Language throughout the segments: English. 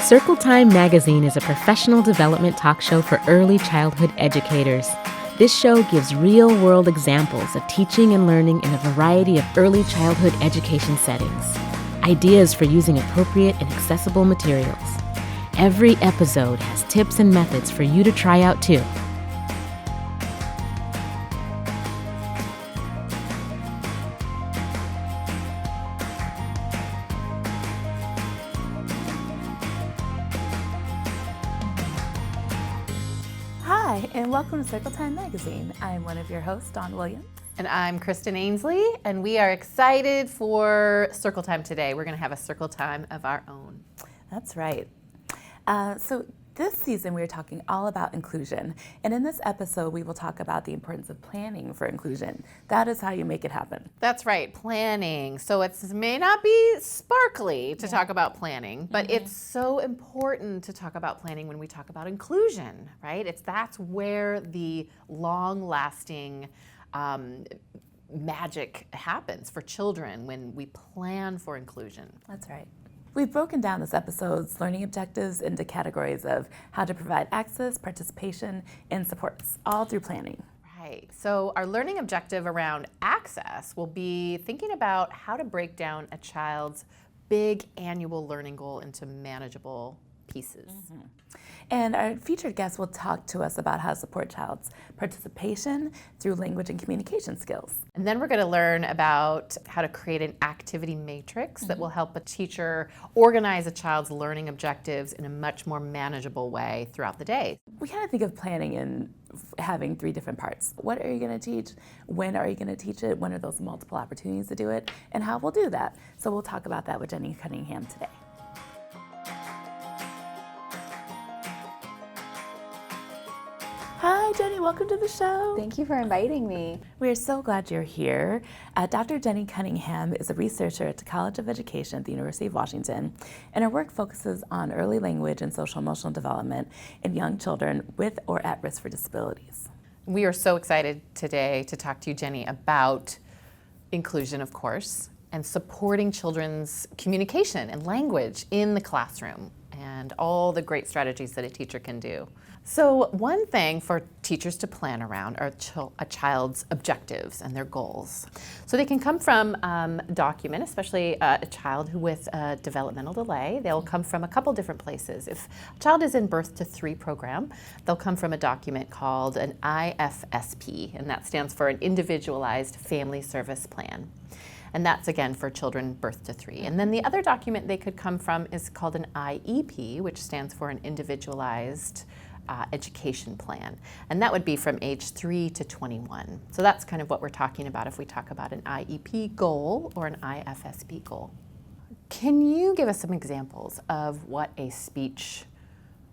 Circle Time Magazine is a professional development talk show for early childhood educators. This show gives real-world examples of teaching and learning in a variety of early childhood education settings. Ideas for using appropriate and accessible materials. Every episode has tips and methods for you to try out too. Hi, and welcome to Circle Time Magazine. I'm one of your hosts, Dawn Williams. And I'm Kristen Ainsley, and we are excited for Circle Time today. We're going to have a Circle Time of our own. That's right. So this season we're talking all about inclusion. And in this episode, we will talk about the importance of planning for inclusion. That is how you make it happen. That's right, planning. So it may not be sparkly to talk about planning, but it's so important to talk about planning when we talk about inclusion, right? That's where the long-lasting magic happens for children when we plan for inclusion. That's right. We've broken down this episode's learning objectives into categories of how to provide access, participation, and supports, all through planning. Right. So our learning objective around access will be thinking about how to break down a child's big annual learning goal into manageable pieces. And our featured guest will talk to us about how to support child's participation through language and communication skills. And then we're going to learn about how to create an activity matrix that will help a teacher organize a child's learning objectives in a much more manageable way throughout the day. We kind of think of planning in having three different parts. What are you going to teach? When are you going to teach it? When are those multiple opportunities to do it? And how we'll do that. So we'll talk about that with Jenny Cunningham today. Hi, Jenny. Welcome to the show. Thank you for inviting me. We are so glad you're here. Dr. Jenny Cunningham is a researcher at the College of Education at the University of Washington, and her work focuses on early language and social emotional development in young children with or at risk for disabilities. We are so excited today to talk to you, Jenny, about inclusion, of course, and supporting children's communication and language in the classroom and all the great strategies that a teacher can do. So one thing for teachers to plan around are a child's objectives and their goals. So they can come from a document, especially a child with a developmental delay. They'll come from a couple different places. If a child is in Birth to 3 program, they'll come from a document called an IFSP, and that stands for an Individualized Family Service Plan. And that's, again, for children birth to 3. And then the other document they could come from is called an IEP, which stands for an Individualized Education Plan. And that would be from age 3 to 21. So that's kind of what we're talking about if we talk about an IEP goal or an IFSP goal. Can you give us some examples of what a speech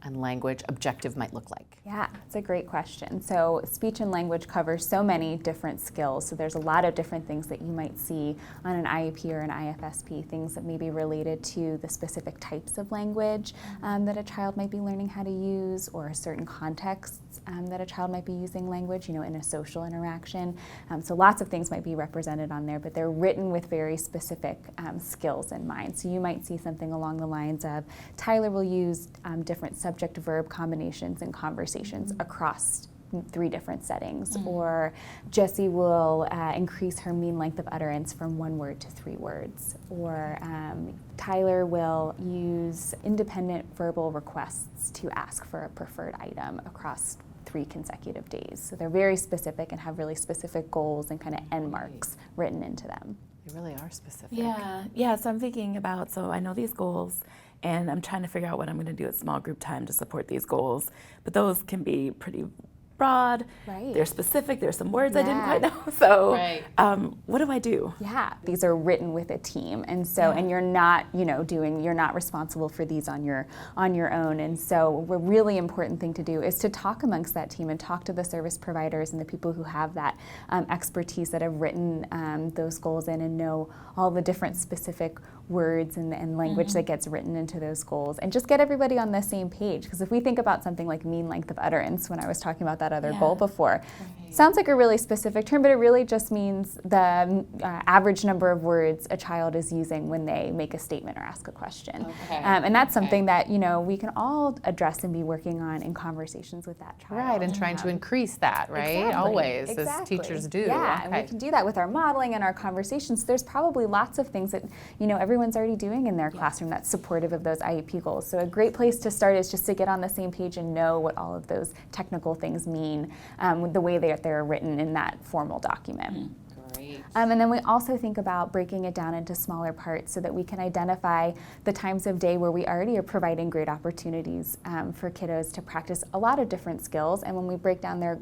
and language objective might look like? Yeah, it's a great question. So speech and language covers so many different skills. So there's a lot of different things that you might see on an IEP or an IFSP, things that may be related to the specific types of language that a child might be learning how to use, or certain contexts that a child might be using language, in a social interaction. So lots of things might be represented on there, but they're written with very specific skills in mind. So you might see something along the lines of, Tyler will use different subject-verb combinations in conversations across 3 different settings, or Jessie will increase her mean length of utterance from 1 word to 3 words, or Tyler will use independent verbal requests to ask for a preferred item across 3 consecutive days. So they're very specific and have really specific goals and kind of end marks written into them. They really are specific. Yeah. So I'm thinking about, so I know these goals, and I'm trying to figure out what I'm going to do at small group time to support these goals. But those can be pretty broad. Right. They're specific. There's some words I didn't quite know. So what do I do? Yeah, these are written with a team, and so and you're not you're not responsible for these on your own. And so a really important thing to do is to talk amongst that team and talk to the service providers and the people who have that expertise that have written those goals in and know all the different specific words and language that gets written into those goals, and just get everybody on the same page. Because if we think about something like mean length of utterance, when I was talking about that that other goal before. Sounds like a really specific term, but it really just means the average number of words a child is using when they make a statement or ask a question. And that's something that, you know, we can all address and be working on in conversations with that child. Right, and trying to increase that, right? Exactly. Always, as Exactly. teachers do. Yeah, and we can do that with our modeling and our conversations. There's probably lots of things that, you know, everyone's already doing in their classroom that's supportive of those IEP goals. So a great place to start is just to get on the same page and know what all of those technical things mean with the way they're written in that formal document. Great. And then we also think about breaking it down into smaller parts so that we can identify the times of day where we already are providing great opportunities for kiddos to practice a lot of different skills. And when we break down their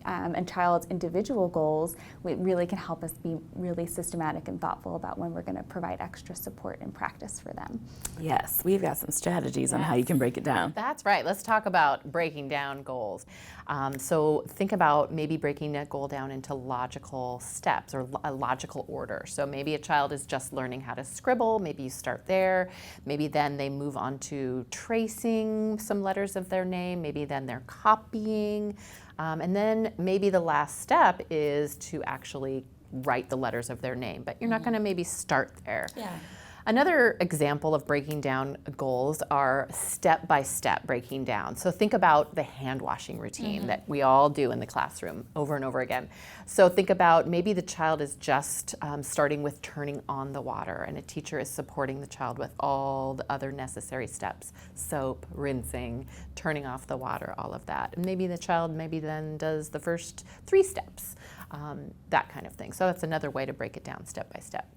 and child's individual goals, it really can help us be really systematic and thoughtful about when we're going to provide extra support and practice for them. Yes, we've got some strategies on how you can break it down. That's right. Let's talk about breaking down goals. So think about maybe breaking that goal down into logical steps or a logical order. So maybe a child is just learning how to scribble. Maybe you start there. Maybe then they move on to tracing some letters of their name. Maybe then they're copying. And then maybe the last step is to actually write the letters of their name, but you're not going to maybe start there. Another example of breaking down goals are step-by-step breaking down. So think about the hand washing routine that we all do in the classroom over and over again. So think about maybe the child is just starting with turning on the water, and a teacher is supporting the child with all the other necessary steps: soap, rinsing, turning off the water, all of that. And maybe the child then does the first 3 steps, that kind of thing. So that's another way to break it down step by step.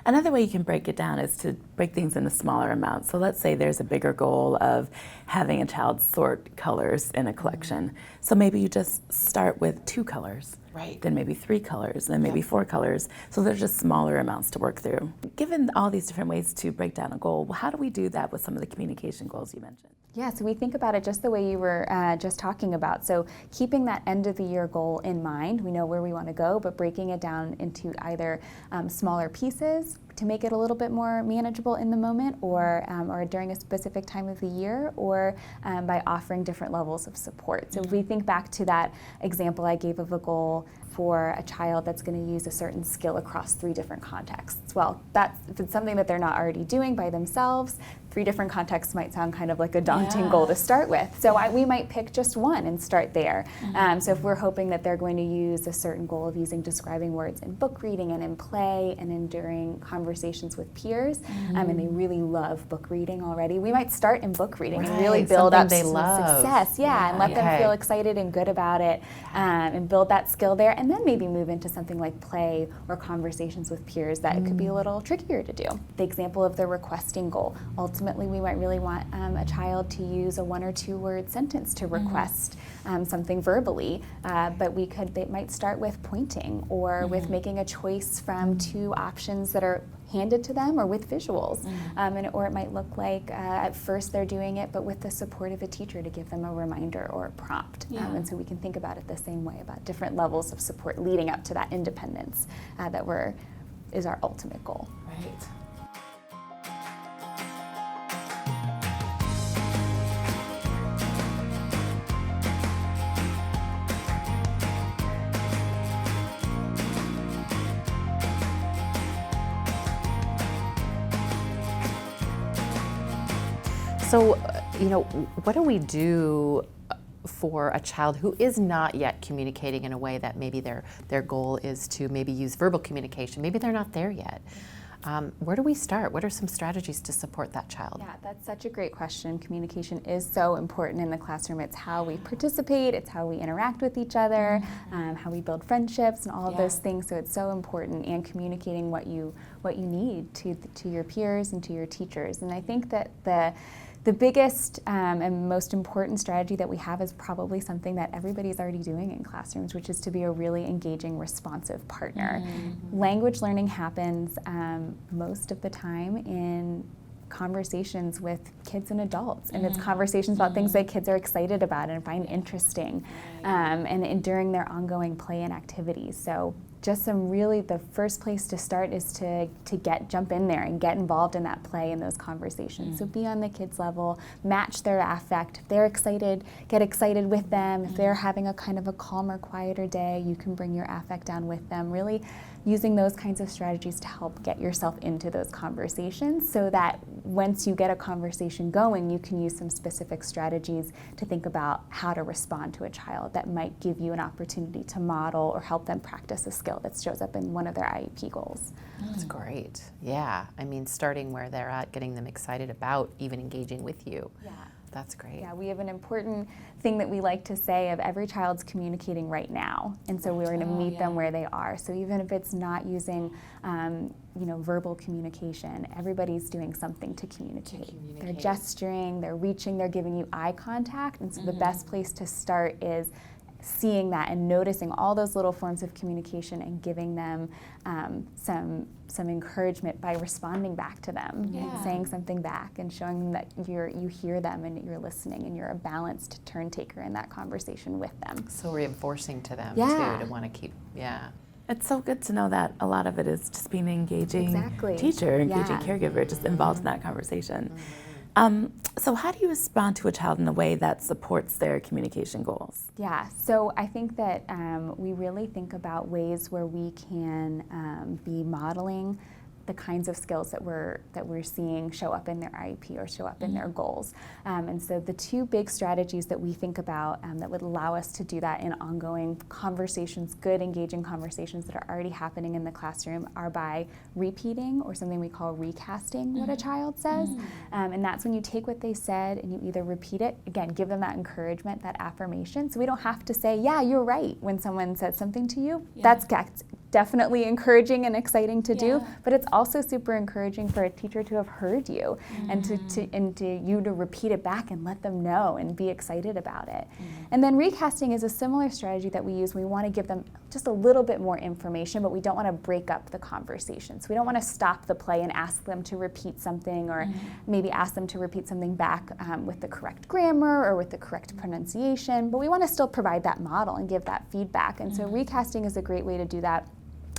Another way you can break it down is to break things into smaller amounts. So let's say there's a bigger goal of having a child sort colors in a collection. So maybe you just start with 2 colors, then maybe 3 colors, then maybe 4 colors. So there's just smaller amounts to work through. Given all these different ways to break down a goal, how do we do that with some of the communication goals you mentioned? Yeah, so we think about it just the way you were just talking about. So keeping that end of the year goal in mind, we know where we want to go, but breaking it down into either smaller pieces to make it a little bit more manageable in the moment, or during a specific time of the year, or by offering different levels of support. So if we think back to that example I gave of a goal for a child that's going to use a certain skill across 3 different contexts. Well, if it's something that they're not already doing by themselves, 3 different contexts might sound kind of like a daunting goal to start with. So we might pick just one and start there. So if we're hoping that they're going to use a certain goal of using describing words in book reading and in play and in during conversations with peers, and they really love book reading already, we might start in book reading and really build up some success. And let them feel excited and good about it, and build that skill there. And then maybe move into something like play or conversations with peers that it could be a little trickier to do. The example of the requesting goal. Ultimately, we might really want a child to use a 1 or 2 word sentence to request something verbally, but they might start with pointing or with making a choice from 2 options that are handed to them, or with visuals. Or it might look like at first they're doing it, but with the support of a teacher to give them a reminder or a prompt. And so we can think about it the same way, about different levels of support leading up to that independence is our ultimate goal. So, what do we do for a child who is not yet communicating in a way that maybe their goal is to maybe use verbal communication? Maybe they're not there yet. Where do we start? What are some strategies to support that child? Yeah, that's such a great question. Communication is so important in the classroom. It's how we participate, it's how we interact with each other, how we build friendships and all of those things. So it's so important, and communicating what you need to your peers and to your teachers. And I think that the biggest and most important strategy that we have is probably something that everybody's already doing in classrooms, which is to be a really engaging, responsive partner. Language learning happens most of the time in conversations with kids and adults, and it's conversations about things that kids are excited about and find interesting, and during their ongoing play and activities. So just the first place to start is to jump in there and get involved in that play and those conversations. So be on the kids' level, match their affect. If they're excited, get excited with them. If they're having a kind of a calmer, quieter day, you can bring your affect down with them. Really using those kinds of strategies to help get yourself into those conversations so that once you get a conversation going, you can use some specific strategies to think about how to respond to a child that might give you an opportunity to model or help them practice a skill that shows up in one of their IEP goals. That's great. Yeah, I mean, starting where they're at, getting them excited about even engaging with you. Yeah. That's great. Yeah, we have an important thing that we like to say of every child's communicating right now, and so we're going to meet them where they are. So even if it's not using, verbal communication, everybody's doing something to communicate. They're gesturing, they're reaching, they're giving you eye contact, and so the best place to start is seeing that and noticing all those little forms of communication and giving them some encouragement by responding back to them, and saying something back and showing them that you hear them and you're listening and you're a balanced turn taker in that conversation with them. So reinforcing to them too, to want to keep, It's so good to know that a lot of it is just being an engaging Exactly. teacher, engaging caregiver, just involved in that conversation. So how do you respond to a child in a way that supports their communication goals? Yeah, so I think that we really think about ways where we can be modeling the kinds of skills that we're seeing show up in their IEP or show up in their goals. And so the two big strategies that we think about that would allow us to do that in ongoing conversations, good engaging conversations that are already happening in the classroom, are by repeating, or something we call recasting, what a child says. And that's when you take what they said and you either repeat it, again, give them that encouragement, that affirmation. So we don't have to say, yeah, you're right, when someone said something to you. That's definitely encouraging and exciting to do, but it's also super encouraging for a teacher to have heard you and to you to repeat it back and let them know and be excited about it. And then recasting is a similar strategy that we use. We want to give them just a little bit more information, but we don't want to break up the conversation. So we don't want to stop the play and ask them to repeat something, or maybe ask them to repeat something back with the correct grammar or with the correct pronunciation, but we want to still provide that model and give that feedback. And so recasting is a great way to do that,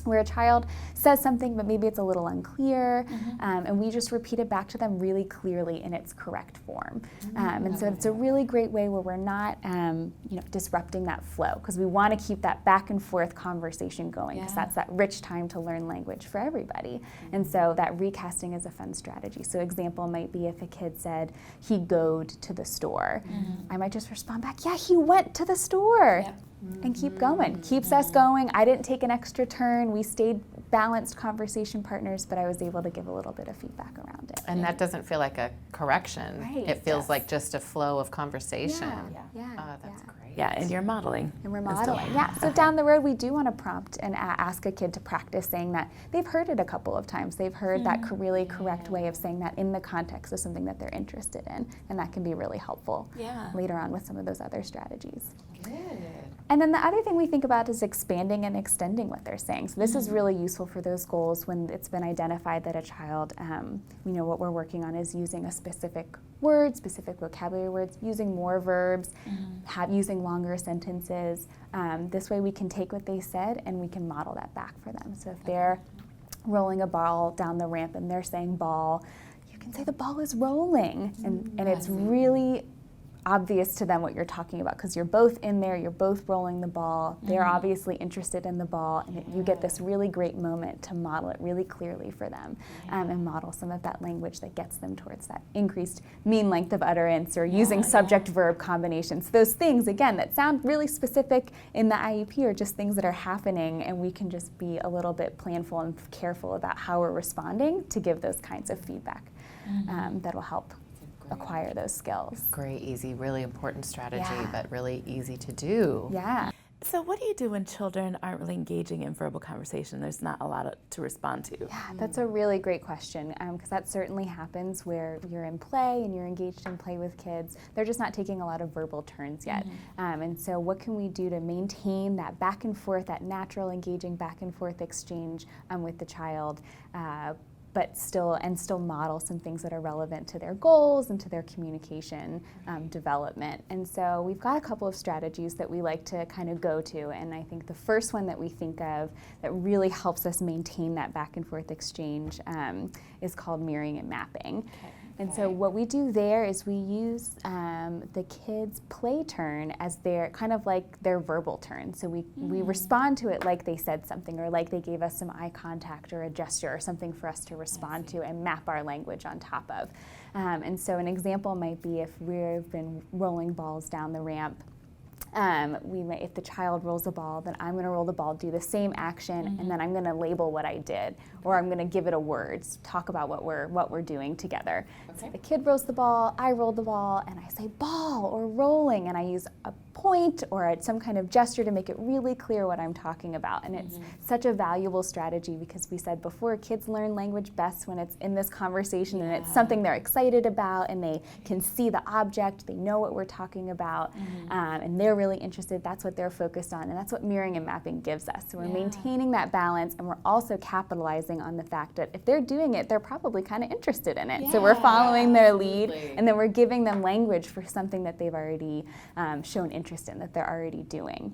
where a child says something but maybe it's a little unclear, and we just repeat it back to them really clearly in its correct form. And so it's a really great way where we're not disrupting that flow, because we want to keep that back and forth conversation going, because that's that rich time to learn language for everybody. And so that recasting is a fun strategy. So example might be if a kid said he goed to the store, I might just respond back, yeah, he went to the store. And keep going. Keeps us going. I didn't take an extra turn. We stayed balanced conversation partners, but I was able to give a little bit of feedback around it. And that doesn't feel like a correction. Right. It feels like just a flow of conversation. That's great. Yeah, and you're modeling. And we're modeling. So down the road, we do want to prompt and ask a kid to practice saying that. They've heard it a couple of times. They've heard that really correct way of saying that in the context of something that they're interested in, and that can be really helpful later on with some of those other strategies. Good. And then the other thing we think about is expanding and extending what they're saying. So this is really useful for those goals when it's been identified that a child, what we're working on is using a specific word, specific vocabulary words, using more verbs, using longer sentences. This way we can take what they said and we can model that back for them. So if they're rolling a ball down the ramp and they're saying ball, you can say the ball is rolling. And it's really obvious to them what you're talking about, because you're both in there, you're both rolling the ball, they're obviously interested in the ball, and you get this really great moment to model it really clearly for them, and model some of that language that gets them towards that increased mean length of utterance, or using subject-verb combinations. Those things, again, that sound really specific in the IEP are just things that are happening, and we can just be a little bit planful and careful about how we're responding to give those kinds of feedback that'll help acquire those skills. Great, easy, really important strategy, but really easy to do. Yeah. So what do you do when children aren't really engaging in verbal conversation? There's not a lot to respond to. Yeah, that's a really great question, because that certainly happens where you're in play and you're engaged in play with kids. They're just not taking a lot of verbal turns yet. And so what can we do to maintain that back and forth, that natural engaging back and forth exchange with the child, but still model some things that are relevant to their goals and to their communication development. And so we've got a couple of strategies that we like to kind of go to, and I think the first one that we think of that really helps us maintain that back and forth exchange is called mirroring and mapping. Okay. And so what we do there is we use the kids' play turn as their kind of like their verbal turn. So we respond to it like they said something, or like they gave us some eye contact or a gesture or something for us to respond to and map our language on top of. And so an example might be if we've been rolling balls down the ramp. If the child rolls a ball, then I'm going to roll the ball, do the same action, and then I'm going to label what I did, or I'm going to give it a word, talk about what we're doing together. Okay. So the kid rolls the ball, I roll the ball, and I say ball or rolling, and I use a point or some kind of gesture to make it really clear what I'm talking about. And it's such a valuable strategy because we said before, kids learn language best when it's in this conversation and it's something they're excited about and they can see the object, they know what we're talking about, and they're really interested. That's what they're focused on, and that's what mirroring and mapping gives us. So we're maintaining that balance, and we're also capitalizing on the fact that if they're doing it, they're probably kind of interested in it. So we're following their lead, and then we're giving them language for something that they've already shown interest in, that they're already doing.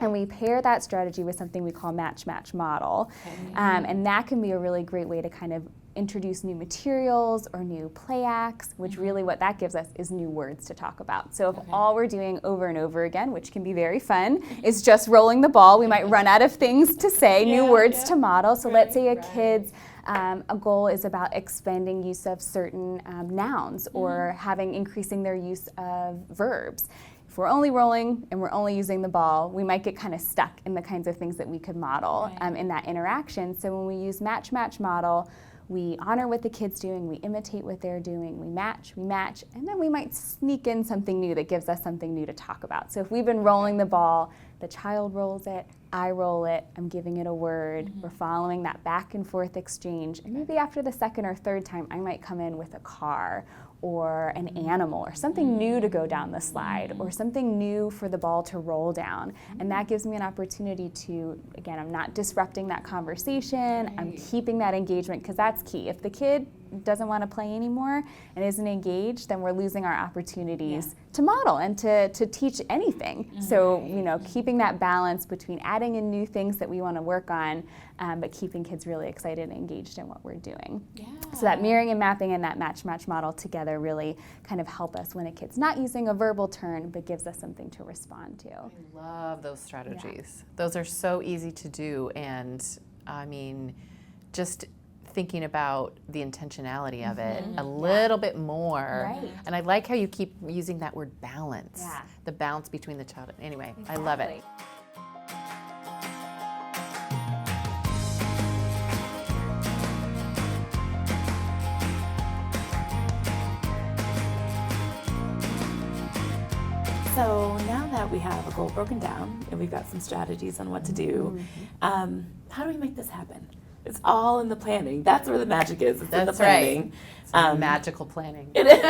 And we pair that strategy with something we call match model, and that can be a really great way to kind of introduce new materials or new play acts, which really what that gives us is new words to talk about. So if all we're doing over and over again, which can be very fun, is just rolling the ball, we might run out of things to say, new words to model. So let's say a kid's a goal is about expanding use of certain nouns or increasing their use of verbs. If we're only rolling and we're only using the ball, we might get kind of stuck in the kinds of things that we could model in that interaction. So when we use match model, we honor what the kid's doing, we imitate what they're doing, we match, and then we might sneak in something new that gives us something new to talk about. So if we've been rolling the ball, the child rolls it, I roll it, I'm giving it a word, we're following that back and forth exchange, and maybe after the second or third time, I might come in with a car or an animal or something new to go down the slide or something new for the ball to roll down. And that gives me an opportunity to, again, I'm not disrupting that conversation, I'm keeping that engagement, because that's key. If the kid doesn't want to play anymore and isn't engaged, then we're losing our opportunities to model and to teach anything. So, keeping that balance between adding in new things that we want to work on, but keeping kids really excited and engaged in what we're doing. So that mirroring and mapping and that match model together really kind of help us when a kid's not using a verbal turn, but gives us something to respond to. I love those strategies. Those are so easy to do, and I mean, just thinking about the intentionality of it a little bit more. And I like how you keep using that word balance. The balance between the child. Anyway, I love it. So now that we have a goal broken down and we've got some strategies on what to do, how do we make this happen? It's all in the planning. That's where the magic is. It's in the planning. It's magical planning. It is.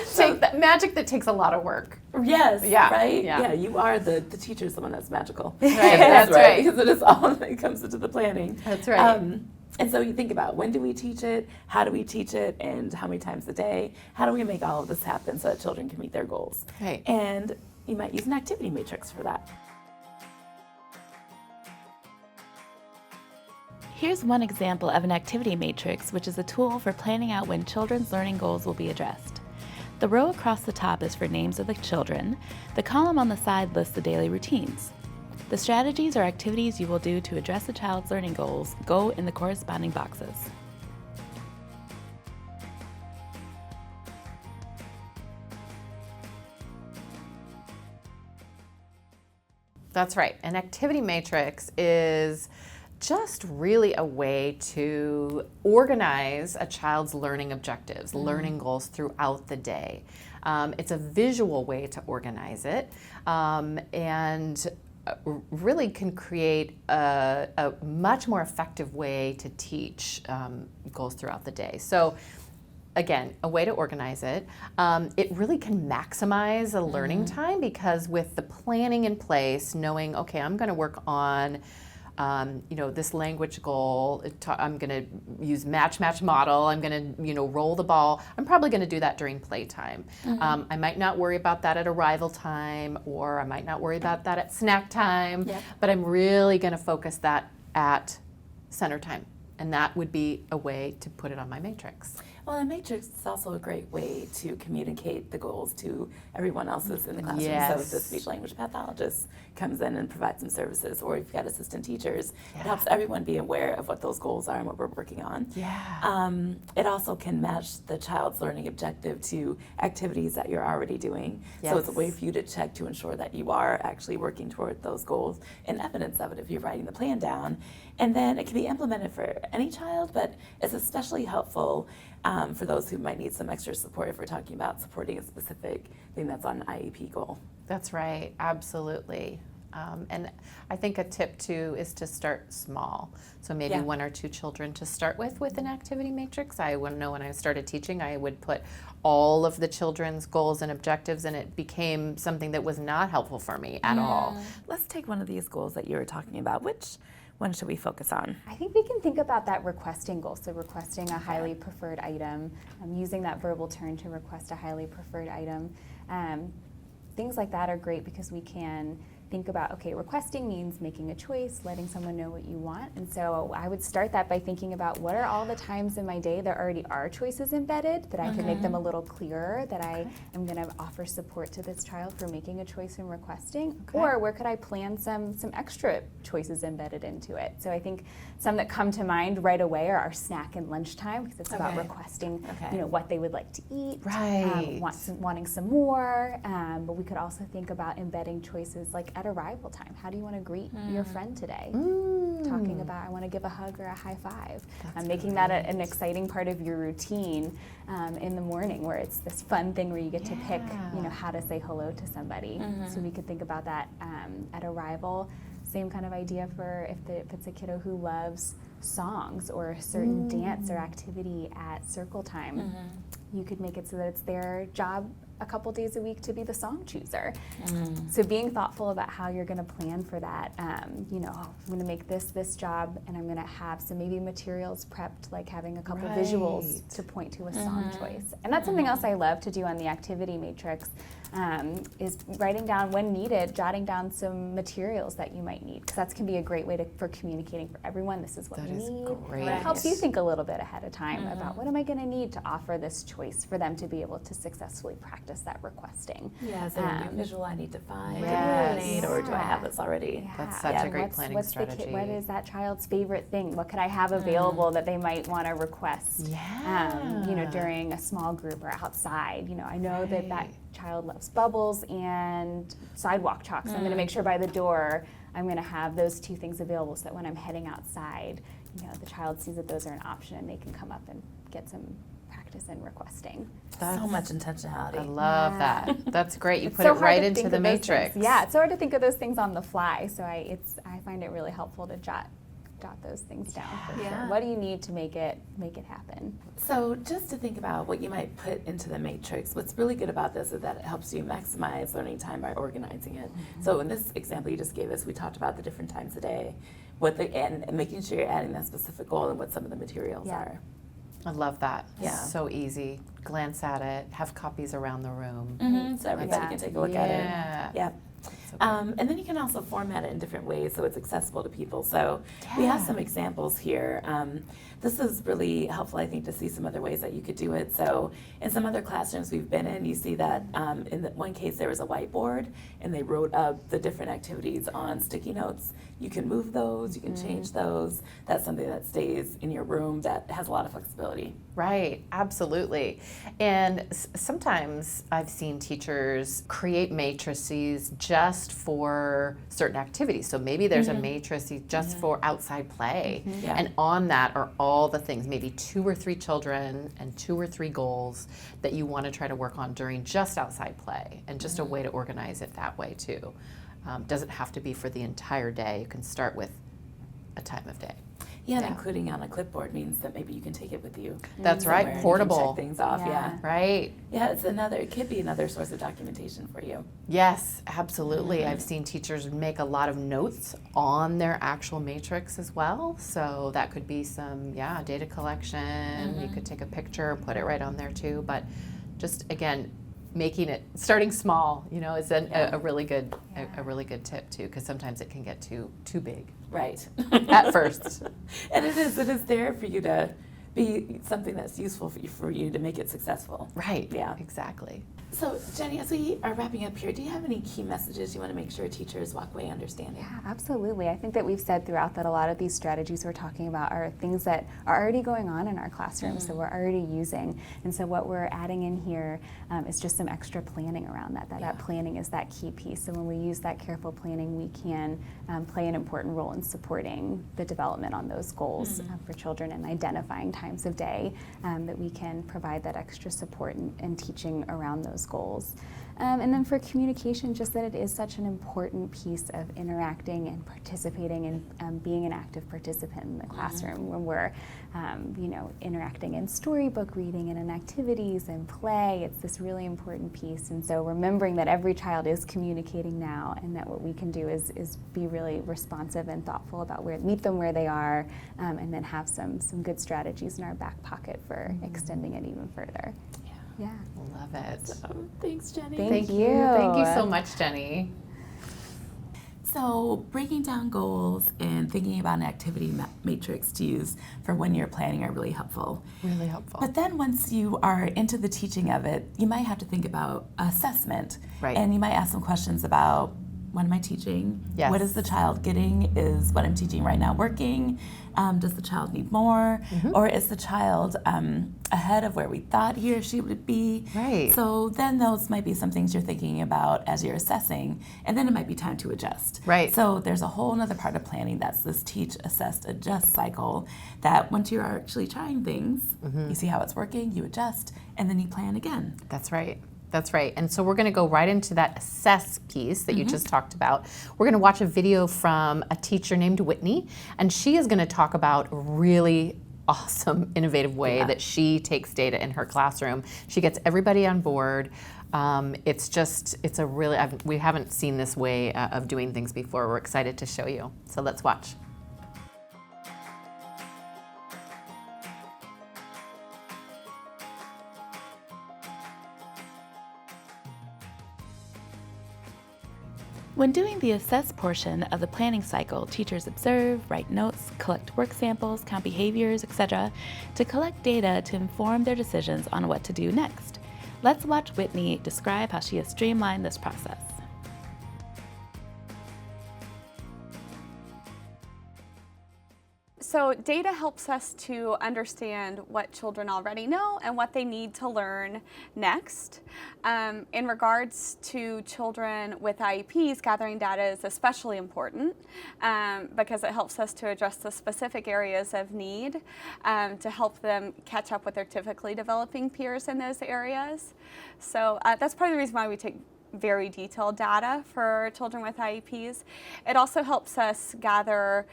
So that magic that takes a lot of work. Yes. Yeah. Right? Yeah. You are the teacher's the one that's magical. Right. That's right. Because it is all that comes into the planning. That's right. And so you think about, when do we teach it? How do we teach it? And how many times a day? How do we make all of this happen so that children can meet their goals? Right. And you might use an activity matrix for that. Here's one example of an activity matrix, which is a tool for planning out when children's learning goals will be addressed. The row across the top is for names of the children. The column on the side lists the daily routines. The strategies or activities you will do to address the child's learning goals go in the corresponding boxes. That's right. An activity matrix is just really a way to organize a child's learning objectives, learning goals throughout the day. It's a visual way to organize it, and really can create a much more effective way to teach goals throughout the day. So again, a way to organize it. It really can maximize a learning time, because with the planning in place, knowing, okay, I'm going to work on This language goal, I'm going to use match model, I'm going to, roll the ball. I'm probably going to do that during playtime. I might not worry about that at arrival time, or I might not worry about that at snack time, but I'm really going to focus that at center time. And that would be a way to put it on my matrix. Well, a matrix is also a great way to communicate the goals to everyone else who's in the classroom. Yes. So if the speech language pathologist comes in and provides some services, or if you've got assistant teachers, it helps everyone be aware of what those goals are and what we're working on. It also can match the child's learning objective to activities that you're already doing. So it's a way for you to check to ensure that you are actually working toward those goals, and evidence of it if you're writing the plan down. And then it can be implemented for any child, but it's especially helpful for those who might need some extra support if we're talking about supporting a specific thing that's on an IEP goal. That's right, absolutely. And I think a tip too is to start small. So maybe one or two children to start with an activity matrix. I would know when I started teaching, I would put all of the children's goals and objectives, and it became something that was not helpful for me at all. Let's take one of these goals that you were talking about. Which one should we focus on? I think we can think about that requesting goal. So requesting a highly preferred item, using that verbal turn to request a highly preferred item. Things like that are great because we can think about, okay, requesting means making a choice, letting someone know what you want. And so I would start that by thinking about what are all the times in my day there already are choices embedded, that I can make them a little clearer, that I am going to offer support to this child for making a choice and requesting, or where could I plan some extra choices embedded into it. So I think some that come to mind right away are our snack and lunchtime, because it's about requesting what they would like to eat, wanting some more, but we could also think about embedding choices like at arrival time. How do you want to greet your friend today? Talking about, I want to give a hug or a high five. Making that an exciting part of your routine in the morning, where it's this fun thing where you get to pick, how to say hello to somebody. So we could think about that at arrival. Same kind of idea for if it's a kiddo who loves songs or a certain dance or activity at circle time. You could make it so that it's their job a couple days a week to be the song chooser. So being thoughtful about how you're going to plan for that. I'm going to make this job, and I'm going to have some maybe materials prepped, like having a couple visuals to point to a song choice. And that's something else I love to do on the activity matrix, is writing down, when needed, jotting down some materials that you might need, because that can be a great way for communicating for everyone. This is what we need. Great. It helps you think a little bit ahead of time about what am I going to need to offer this choice for them to be able to successfully practice that requesting. Is there a new visual I need to find, or do I have this already? That's such a great planning strategy. What is that child's favorite thing? What could I have available that they might want to request? During a small group or outside. I know that child loves bubbles and sidewalk chalk, so I'm going to make sure by the door I'm going to have those two things available, so that when I'm heading outside, the child sees that those are an option and they can come up and get some practice in requesting. That's so much intentionality. I love that. That's great. You It's put so it hard right to into think the of those matrix. things. Yeah, it's so hard to think of those things on the fly. So I find it really helpful to jot those things down for sure. What do you need to make it happen? So just to think about what you might put into the matrix, what's really good about this is that it helps you maximize learning time by organizing it. So in this example you just gave us, we talked about the different times a day, and making sure you're adding that specific goal and what some of the materials are. I love that. So easy. Glance at it. Have copies around the room. So everybody can take a look at it. And then you can also format it in different ways so it's accessible to people. So we have some examples here. This is really helpful, I think, to see some other ways that you could do it. So in some other classrooms we've been in, you see that in one case there was a whiteboard and they wrote up the different activities on sticky notes. You can move those, you can change those. That's something that stays in your room that has a lot of flexibility. Right, absolutely. And sometimes I've seen teachers create matrices just for certain activities. So maybe there's a matrix just for outside play. And on that are all the things, maybe 2 or 3 children and 2 or 3 goals that you want to try to work on during just outside play, and just a way to organize it that way too. Doesn't have to be for the entire day. You can start with a time of day. Yeah, and including on a clipboard means that maybe you can take it with you. That's somewhere right, and portable. You can check things off, yeah. Right. Yeah, it could be another source of documentation for you. Yes, absolutely. I've seen teachers make a lot of notes on their actual matrix as well. So that could be some, data collection. You could take a picture, put it right on there too. But just, again, starting small, is a really good tip too, because sometimes it can get too big. Right. At first. And it is there for you to be something that's useful for you to make it successful. Right. Yeah. Exactly. So, Jenny, as we are wrapping up here, do you have any key messages you want to make sure teachers walk away understanding? Yeah, absolutely. I think that we've said throughout that a lot of these strategies we're talking about are things that are already going on in our classrooms, so we're already using. And so what we're adding in here is just some extra planning around that. That planning is that key piece. So when we use that careful planning, we can play an important role in supporting the development on those goals for children and identifying times of day that we can provide that extra support and teaching around those goals. And then for communication, just that it is such an important piece of interacting and participating and being an active participant in the classroom when we're, interacting in storybook reading and in activities and play. It's this really important piece. And so remembering that every child is communicating now, and that what we can do is be really responsive and thoughtful about meet them where they are, and then have some good strategies in our back pocket for extending it even further. Yeah. Love it. Awesome. Thanks, Jenny. Thank you. Thank you so much, Jenny. So breaking down goals and thinking about an activity matrix to use for when you're planning are really helpful. Really helpful. But then once you are into the teaching of it, you might have to think about assessment. Right. And you might ask some questions about, what am I teaching? Yes. What is the child getting? Is what I'm teaching right now working? Does the child need more? Or is the child ahead of where we thought he or she would be? Right. So then those might be some things you're thinking about as you're assessing, and then it might be time to adjust. Right. So there's a whole other part of planning that's this teach, assess, adjust cycle that once you're actually trying things, you see how it's working, you adjust, and then you plan again. That's right. That's right. And so we're going to go right into that assess piece that you just talked about. We're going to watch a video from a teacher named Whitney, and she is going to talk about a really awesome, innovative way that she takes data in her classroom. She gets everybody on board. We haven't seen this way of doing things before. We're excited to show you. So let's watch. When doing the assess portion of the planning cycle, teachers observe, write notes, collect work samples, count behaviors, etc., to collect data to inform their decisions on what to do next. Let's watch Whitney describe how she has streamlined this process. So data helps us to understand what children already know and what they need to learn next. In regards to children with IEPs, gathering data is especially important because it helps us to address the specific areas of need to help them catch up with their typically developing peers in those areas. So that's part of the reason why we take very detailed data for children with IEPs. It also helps us gather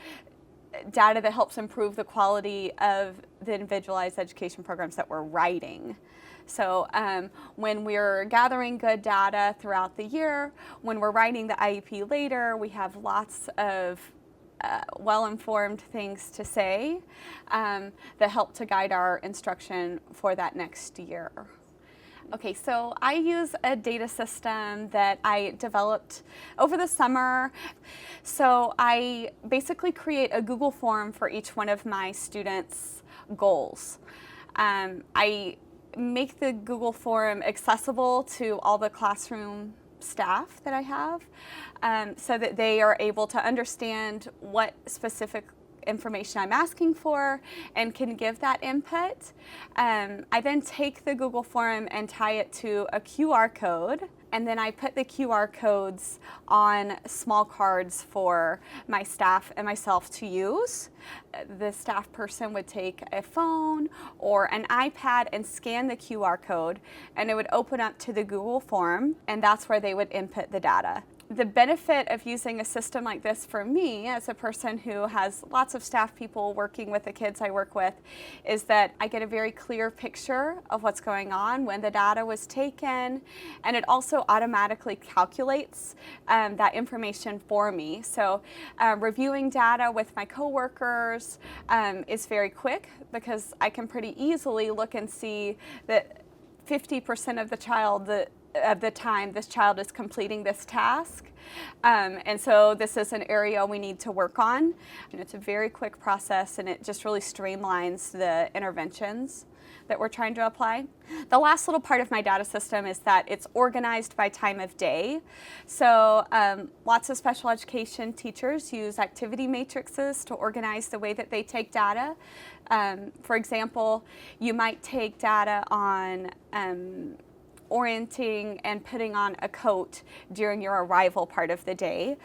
data that helps improve the quality of the individualized education programs that we're writing. So when we're gathering good data throughout the year, when we're writing the IEP later, we have lots of well-informed things to say that help to guide our instruction for that next year. Okay, so I use a data system that I developed over the summer. So I basically create a Google form for each one of my students' goals. I make the Google form accessible to all the classroom staff that I have so that they are able to understand what specific information I'm asking for and can give that input. I then take the Google form and tie it to a QR code, and then I put the QR codes on small cards for my staff and myself to use. The staff person would take a phone or an iPad and scan the QR code, and it would open up to the Google form, and that's where they would input the data. The benefit of using a system like this for me, as a person who has lots of staff people working with the kids I work with, is that I get a very clear picture of what's going on when the data was taken, and it also automatically calculates that information for me. So reviewing data with my coworkers is very quick, because I can pretty easily look and see that 50% of the time this child is completing this task. And so this is an area we need to work on. And it's a very quick process, and it just really streamlines the interventions that we're trying to apply. The last little part of my data system is that it's organized by time of day. So lots of special education teachers use activity matrices to organize the way that they take data. For example, you might take data on orienting and putting on a coat during your arrival part of the day.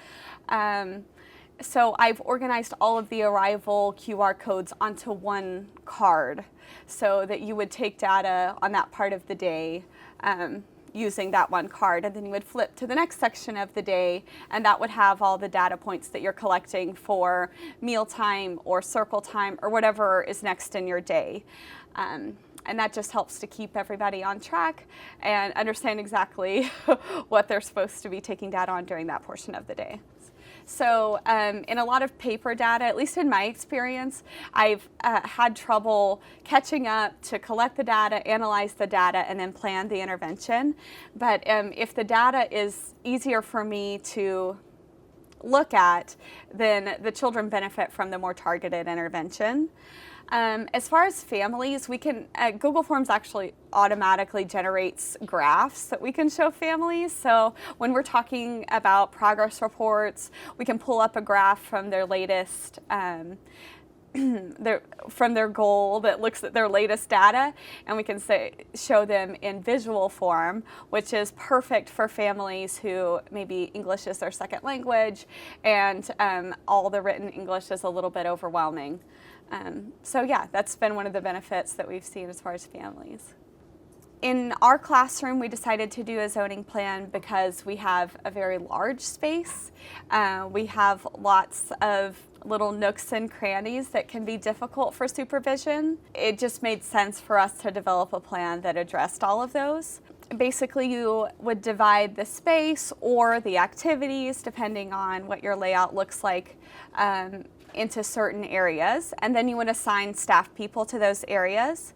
So I've organized all of the arrival QR codes onto one card, so that you would take data on that part of the day using that one card, and then you would flip to the next section of the day, and that would have all the data points that you're collecting for mealtime or circle time or whatever is next in your day. And that just helps to keep everybody on track and understand exactly what they're supposed to be taking data on during that portion of the day. So in a lot of paper data, at least in my experience, I've had trouble catching up to collect the data, analyze the data, and then plan the intervention. But if the data is easier for me to look at, then the children benefit from the more targeted intervention. As far as families, we can, Google Forms actually automatically generates graphs that we can show families. So when we're talking about progress reports, we can pull up a graph from their latest, from their goal that looks at their latest data, and we can show them in visual form, which is perfect for families who maybe English is their second language, and all the written English is a little bit overwhelming. So yeah, that's been one of the benefits that we've seen as far as families. In our classroom, we decided to do a zoning plan because we have a very large space. We have lots of little nooks and crannies that can be difficult for supervision. It just made sense for us to develop a plan that addressed all of those. Basically, you would divide the space or the activities, depending on what your layout looks like, into certain areas, and then you would assign staff people to those areas.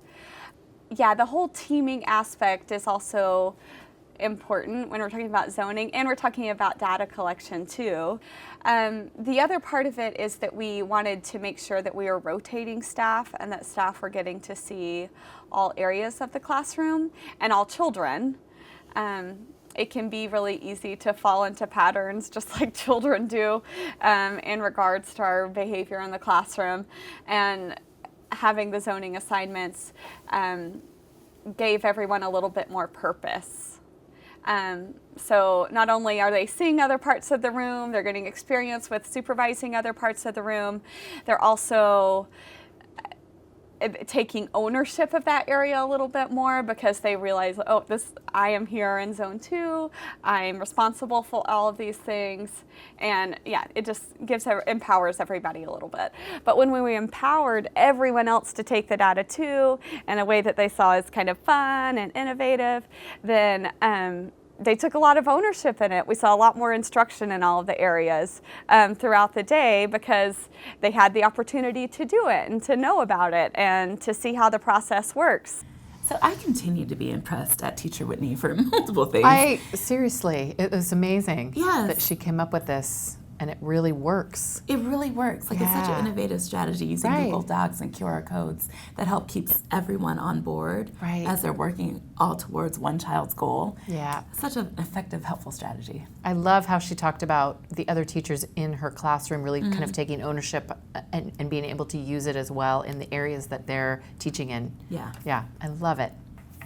Yeah, the whole teaming aspect is also important when we're talking about zoning, and we're talking about data collection too. The other part of it is that we wanted to make sure that we were rotating staff, and that staff were getting to see all areas of the classroom and all children. It can be really easy to fall into patterns, just like children do, in regards to our behavior in the classroom. And having the zoning assignments gave everyone a little bit more purpose. So not only are they seeing other parts of the room, they're getting experience with supervising other parts of the room, they're also taking ownership of that area a little bit more, because they realize, oh, I am here in zone 2, I'm responsible for all of these things, and yeah, it just empowers everybody a little bit. But when we empowered everyone else to take the data too, in a way that they saw as kind of fun and innovative, then they took a lot of ownership in it. We saw a lot more instruction in all of the areas throughout the day, because they had the opportunity to do it and to know about it and to see how the process works. So I continue to be impressed at Teacher Whitney for multiple things. Seriously, it was amazing that she came up with this, and it really works. It really works. Like, it's such an innovative strategy using Google Docs and QR codes that help keeps everyone on board as they're working all towards one child's goal. Yeah. Such an effective, helpful strategy. I love how she talked about the other teachers in her classroom really kind of taking ownership and being able to use it as well in the areas that they're teaching in. Yeah. Yeah, I love it.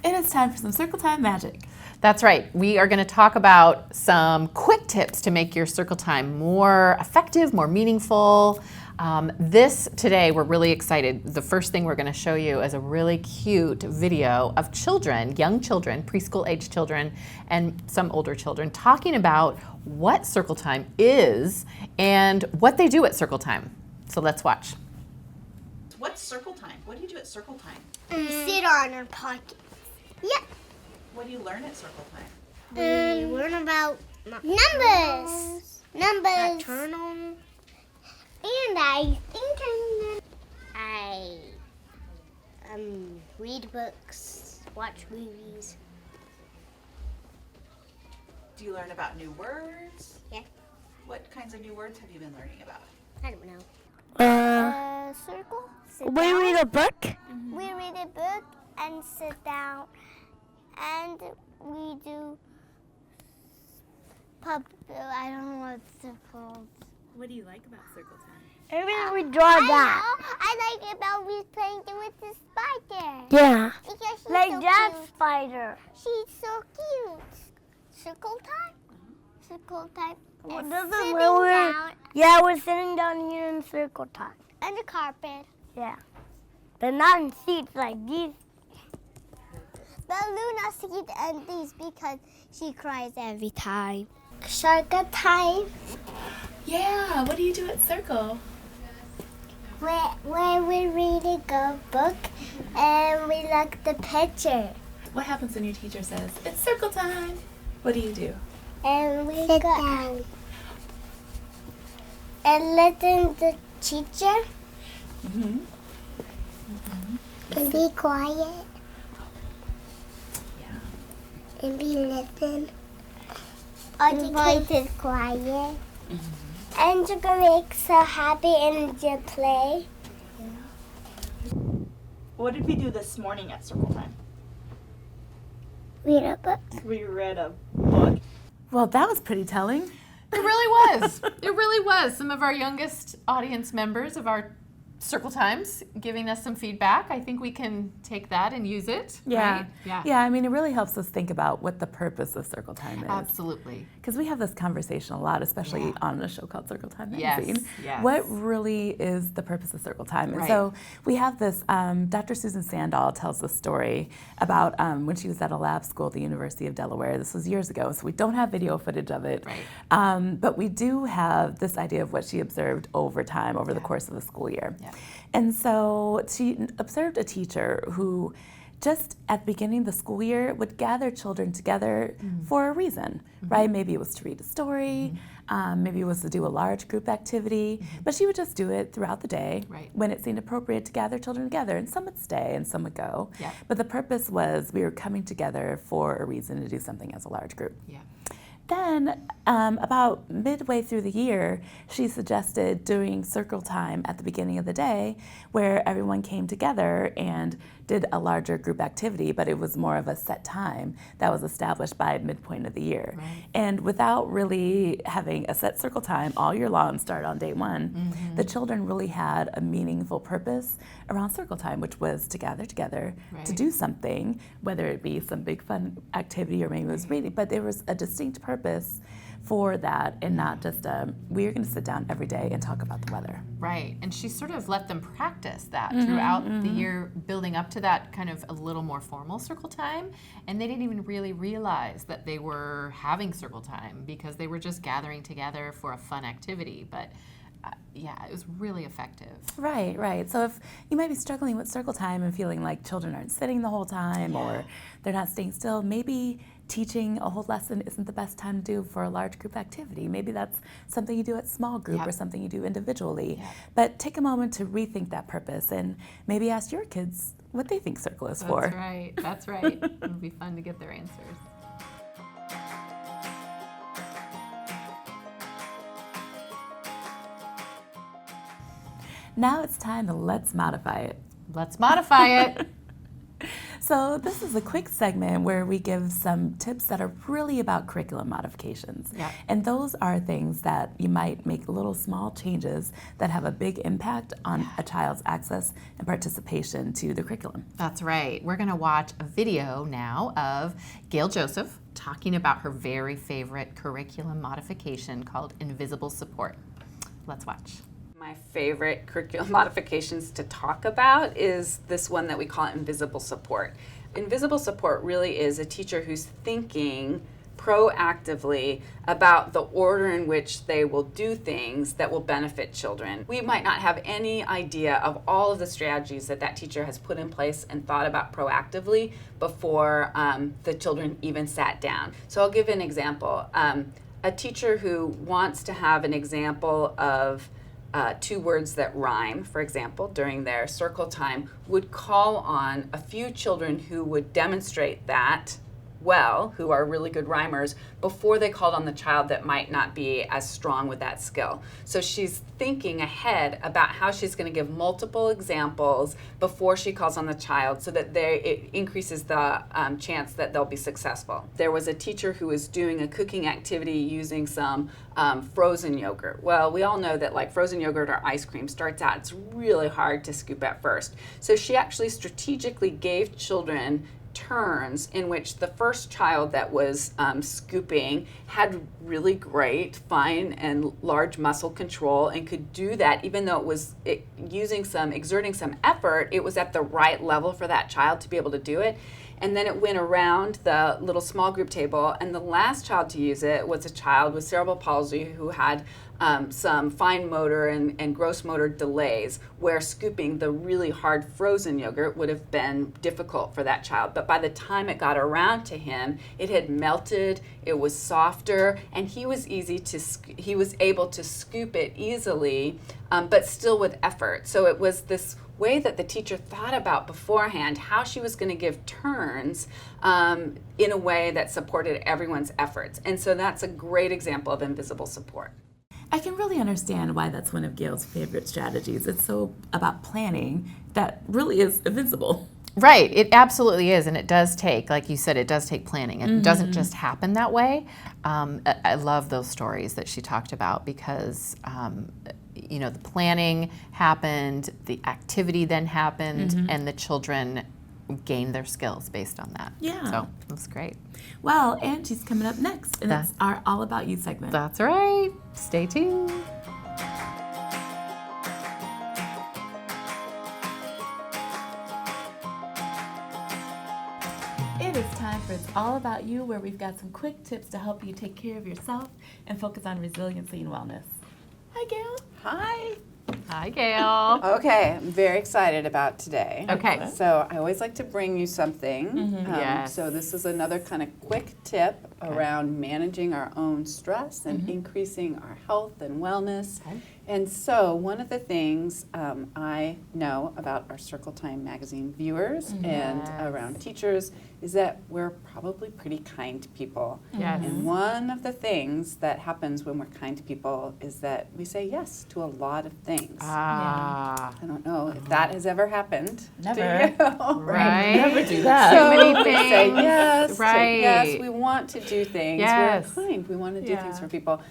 And it's time for some circle time magic. That's right. We are going to talk about some quick tips to make your circle time more effective, more meaningful. This today, we're really excited. The first thing we're going to show you is a really cute video of children, young children, preschool age children, and some older children talking about what circle time is and what they do at circle time. So let's watch. What's circle time? What do you do at circle time? We sit on our pockets. Yep. What do you learn at circle time? We learn about numbers. Turn on. And I think I read books, watch movies. Do you learn about new words? Yeah. What kinds of new words have you been learning about? I don't know. Circle. We read a book. Mm-hmm. We read a book and sit down, and we do I don't know what it's called. What do you like about circle time? Every time we draw that. I like it about we playing with the spider. Yeah. Because she's Like so that cute. spider. She's so cute. Circle time? Circle time. Well, And this is sitting where we're, down yeah, we're sitting down here in circle time. on the carpet. Yeah. But not in seats like these. But Luna sees and these because she cries every time. Circle time. Yeah, what do you do at circle? When we read a good book and we look at the picture. What happens when your teacher says, it's circle time? What do you do? And we sit down. And listen to the teacher. Mm-hmm. And be quiet. Yeah. And be listen. All the kids is quiet. And you can make so happy and you play. What did we do this morning at circle time? Read a book. We read a book. Well, that was pretty telling. It really was. It really was. Some of our youngest audience members of our circle times giving us some feedback. I think we can take that and use it. Yeah. Right? Yeah. Yeah, I mean, it really helps us think about what the purpose of circle time is. Absolutely. Because we have this conversation a lot, especially on a show called Circle Time Yes, Magazine. yes. What really is the purpose of Circle Time? And Right. so we have this, Dr. Susan Sandall tells the story about when she was at a lab school at the University of Delaware. This was years ago, so we don't have video footage of it. Right. But we do have this idea of what she observed over time, over the course of the school year. Yeah. And so she observed a teacher who just at the beginning of the school year would gather children together for a reason, right? Maybe it was to read a story, maybe it was to do a large group activity, but she would just do it throughout the day Right. when it seemed appropriate to gather children together, and some would stay and some would go. Yeah. But the purpose was we were coming together for a reason to do something as a large group. Yeah. Then, about midway through the year, she suggested doing circle time at the beginning of the day where everyone came together and did a larger group activity, but it was more of a set time that was established by midpoint of the year. Right. And without really having a set circle time all year long, start on day one, the children really had a meaningful purpose around circle time, which was to gather together to Right. do something, whether it be some big fun activity or maybe it was reading, but there was a distinct purpose for that and not just we're going to sit down every day and talk about the weather. Right, and she sort of let them practice that throughout the year, building up to that kind of a little more formal circle time, and they didn't even really realize that they were having circle time because they were just gathering together for a fun activity, but yeah, it was really effective. Right, right. So if you might be struggling with circle time and feeling like children aren't sitting the whole time or they're not staying still, maybe teaching a whole lesson isn't the best time to do for a large group activity. Maybe that's something you do at small group or something you do individually. But take a moment to rethink that purpose and maybe ask your kids what they think circle is for. That's right, that's right. It'll be fun to get their answers. Now it's time to let's modify it. Let's modify it. So this is a quick segment where we give some tips that are really about curriculum modifications. Yeah. And those are things that you might make little small changes that have a big impact on a child's access and participation to the curriculum. That's right. We're going to watch a video now of Gail Joseph talking about her very favorite curriculum modification called invisible support. Let's watch. My favorite curriculum modifications to talk about is this one that we call invisible support. Invisible support really is a teacher who's thinking proactively about the order in which they will do things that will benefit children. We might not have any idea of all of the strategies that teacher has put in place and thought about proactively before the children even sat down. So I'll give an example. A teacher who wants to have an example of two words that rhyme, for example, during their circle time, would call on a few children who would demonstrate that well, who are really good rhymers, before they called on the child that might not be as strong with that skill. So she's thinking ahead about how she's going to give multiple examples before she calls on the child so that it increases the chance that they'll be successful. There was a teacher who was doing a cooking activity using some frozen yogurt. Well, we all know that like frozen yogurt or ice cream starts out, it's really hard to scoop at first. So she actually strategically gave children turns in which the first child that was scooping had really great fine and large muscle control and could do that even though it was exerting some effort. It was at the right level for that child to be able to do it. And then it went around the little small group table, and the last child to use it was a child with cerebral palsy who had some fine motor and gross motor delays, where scooping the really hard frozen yogurt would have been difficult for that child. But by the time it got around to him, it had melted, it was softer, and he was able to scoop it easily, but still with effort. So it was this way that the teacher thought about beforehand how she was going to give turns in a way that supported everyone's efforts. And so that's a great example of invisible support. I can really understand why that's one of Gail's favorite strategies. It's so about planning that really is invisible. Right, it absolutely is, and it does take, like you said, it does take planning. It doesn't just happen that way. I love those stories that she talked about because the planning happened, the activity then happened, and the children gained their skills based on that. Yeah. So that's great. Well, Angie's coming up next, and that's our All About You segment. That's right. Stay tuned. It is time for It's All About You, where we've got some quick tips to help you take care of yourself and focus on resiliency and wellness. Hi, Gail. Hi. Hi, Gail. Okay, I'm very excited about today. Okay. So I always like to bring you something. Yes. So this is another kind of quick tip around managing our own stress and increasing our health and wellness. Okay. And so one of the things I know about our Circle Time magazine viewers and around teachers is that we're probably pretty kind to people. Yes. And one of the things that happens when we're kind to people is that we say yes to a lot of things. Ah. I don't know if that has ever happened. Never. To you. Right. Never do that. So Too many we say things. yes, Right. yes, we want to do things. Yes. We're kind. We want to do things for people.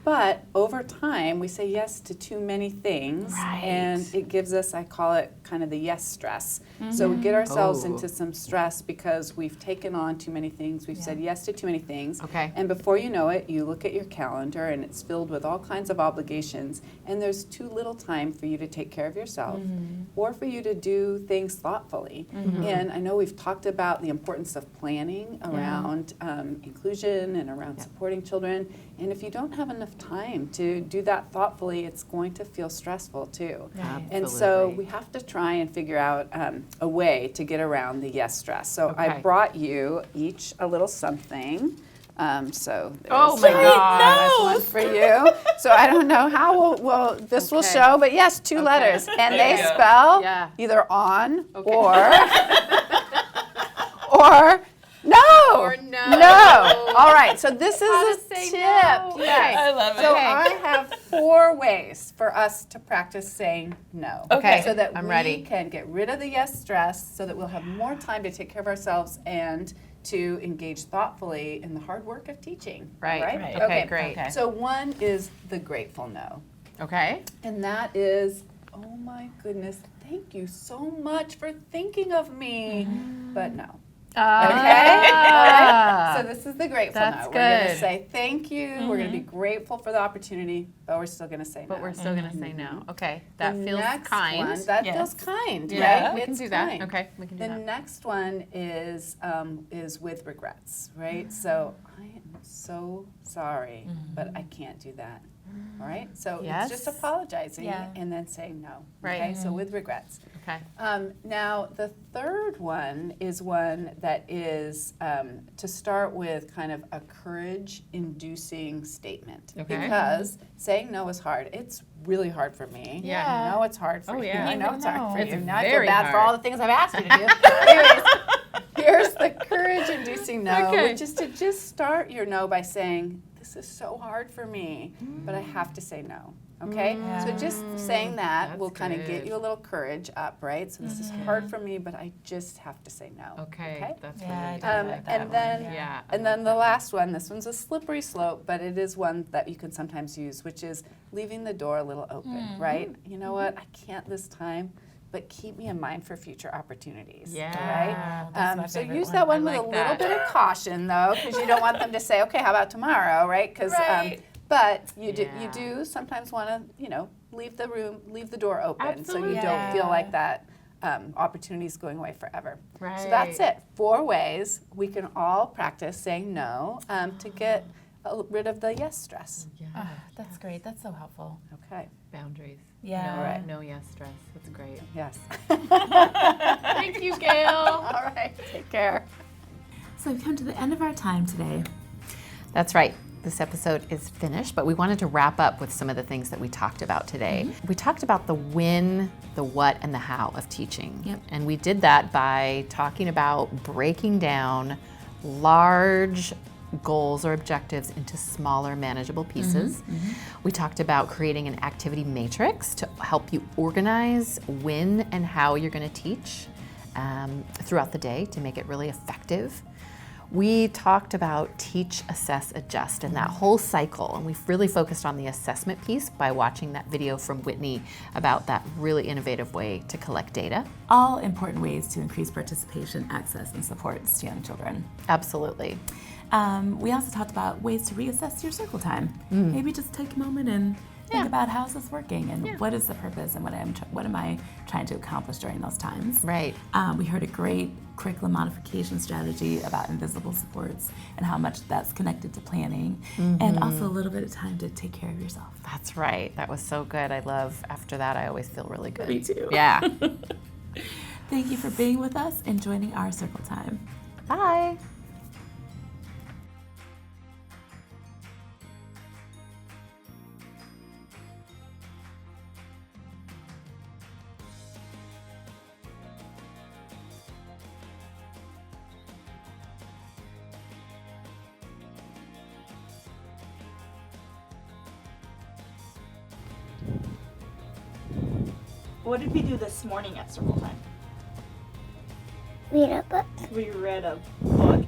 But over time, we say yes to too many things, and it gives us, I call it kind of the yes stress. So we get ourselves into some stress because we've taken on too many things. We've said yes to too many things. Okay. And before you know it, you look at your calendar, and it's filled with all kinds of obligations, and there's too little time for you to take care of yourself or for you to do things thoughtfully. And I know we've talked about the importance of planning around inclusion and around supporting children. And if you don't have enough time to do that thoughtfully, it's going to feel stressful too. And so we have to try and figure out a way to get around the yes stress. So I brought you each a little something. So Oh my God. that's one for you. So I don't know how this will show, but yes, two letters. And they spell either on or no. Or no. No. All right. So this is a tip. no. Yes. I love it. So I have 4 ways for us to practice saying no. Okay. So that I'm we ready. can get rid of the yes stress, so that we'll have more time to take care of ourselves and to engage thoughtfully in the hard work of teaching. Right. Okay, great. Okay. So one is the grateful no. Okay. And that is, oh my goodness, thank you so much for thinking of me. But no. Okay? All right? So So this is the grateful That's note. We're going good. to say thank you. We're going to be grateful for the opportunity, but we're still going to say no. But we're still going to say no. Okay, that The feels next kind. one, that feels kind, Yeah, right? we can It's do that. kind. Okay, we can do The that. next one is with regrets, right? So I am so sorry, but I can't do that. All right, so Yes. it's just apologizing Yeah. and then saying no. Right. Okay, so with regrets. Okay. Now, the third one is one that is to start with kind of a courage-inducing statement. Okay. Because saying no is hard. It's really hard for me. Yeah. I know it's hard for Oh, you. yeah. I know it's hard for It's you. Now I feel very bad for hard. all the things I've asked you to do. Anyways, here's the courage-inducing no, Okay. which is to just start your no by saying, this is so hard for me, but I have to say no. Okay? So just saying that will kind of get good. you a little courage up, right? So this is hard for me, but I just have to say no. Okay, that's Yeah, really I do like that And then, one, yeah. and then the last one, this one's a slippery slope, but it is one that you can sometimes use, which is leaving the door a little open, right? You know what? I can't this time, but keep me in mind for future opportunities. Yeah, Right? that's my So favorite use one. that one I with a like little that. bit of caution, though, because you don't want them to say, "Okay, how about tomorrow?" Right? Because, but you Yeah. do sometimes want to, leave the door open, so you Absolutely. don't feel like that opportunity is going away forever. Right. So that's it. 4 ways we can all practice saying no to get rid of the yes stress. Yeah. That's great. That's so helpful. Okay. Boundaries. Yeah. No, Right. no yes stress. That's great. Yes. Thank you, Gail. All right. Take care. So we've come to the end of our time today. That's right. This episode is finished, but we wanted to wrap up with some of the things that we talked about today. We talked about the when, the what, and the how of teaching. Yep. And we did that by talking about breaking down large goals or objectives into smaller, manageable pieces. We talked about creating an activity matrix to help you organize when and how you're going to teach throughout the day to make it really effective. We talked about teach, assess, adjust, and that whole cycle, and we've really focused on the assessment piece by watching that video from Whitney about that really innovative way to collect data. All important ways to increase participation, access, and support to young children. Absolutely. We also talked about ways to reassess your circle time. Maybe just take a moment and think about how's this working and what is the purpose and what am I trying to accomplish during those times. Right. We heard a great curriculum modification strategy about invisible supports and how much that's connected to planning, and also a little bit of time to take care of yourself. That's right. That was so good. I love, after that, I always feel really good. Me too. Yeah. Thank you for being with us and joining our circle time. Bye. What did we do this morning at circle time? Read a book. We read a book.